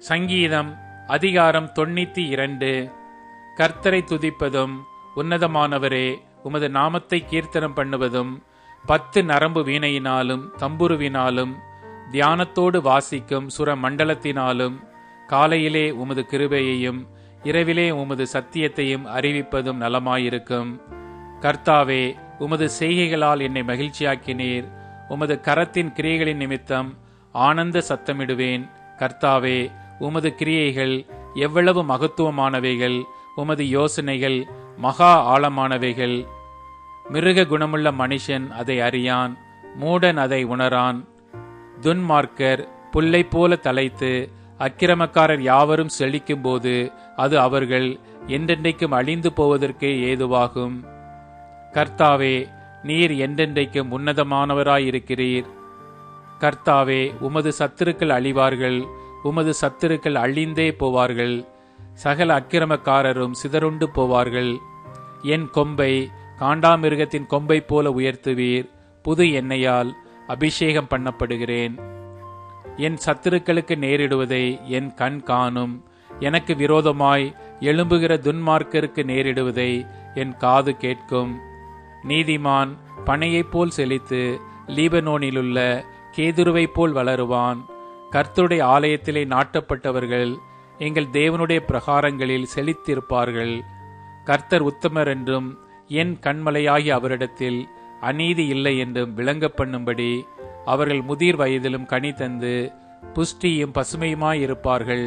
சங்கீதம் அதிகாரம் 92. கர்த்தரை துதிப்பதும் உன்னதமானவரே உமது நாமத்தை கீர்த்தனம் பண்ணுவதும் 10 நரம்பு வீணையினாலும் தம்புருவினாலும் தியானத்தோடு வாசிக்கும் சுர மண்டலத்தினாலும் காலையிலே உமது கிருபையையும் இரவிலே உமது சத்தியத்தையும் அறிவிப்பதும் நலமாயிருக்கும். கர்த்தாவே, உமது செய்கைகளால் என்னை மகிழ்ச்சியாக்கினீர். உமது கரத்தின் கிரியைகளின் நிமித்தம் ஆனந்த சத்தமிடுவேன். கர்த்தாவே, உமது கிரியைகள் எவ்வளவு மகத்துவமானவைகள்! உமது யோசனைகள் மகா ஆழமானவைகள். மிருக குணமுள்ள மனுஷன் அதை அறியான், மூடன் அதை உணரான். துன்மார்க்கர் புல்லை போல தலைத்து அக்கிரமக்காரர் யாவரும் செழிக்கும் போது அது அவர்கள் என்றென்றைக்கும் அழிந்து போவதற்கே ஏதுவாகும். கர்த்தாவே, நீர் என்றென்றைக்கும் உன்னதமானவராயிருக்கிறீர். கர்த்தாவே, உமது சத்துருக்கள் அழிவார்கள், உமது சத்துருக்கள் அழிந்தே போவார்கள். சகல அக்கிரமக்காரரும் சிதறுண்டு போவார்கள். என் கொம்பை காண்டாமிருகத்தின் கொம்பை போல உயர்த்துவீர். புது எண்ணெயால் அபிஷேகம் பண்ணப்படுகிறேன். என் சத்துருக்களுக்கு நேரிடுவதை என் கண் காணும். எனக்கு விரோதமாய் எழும்புகிற துன்மார்க்கருக்கு நேரிடுவதை என் காது கேட்கும். நீதிமான் பனையைப் போல் செழித்து லீபனோனிலுள்ள கேதுருவைப் போல் வளருவான். கர்த்தருடைய ஆலயத்திலே நாட்டப்பட்டவர்கள் எங்கள் தேவனுடைய பிரகாரங்களில் செழித்திருப்பார்கள். கர்த்தர் உத்தமர் என்றும் என் கண்மலையாகி அவரிடத்தில் அநீதி இல்லை என்றும் விளங்க பண்ணும்படி அவர்கள் முதிர் வயதிலும் கனி தந்து புஷ்டியும் பசுமையுமாயிருப்பார்கள்.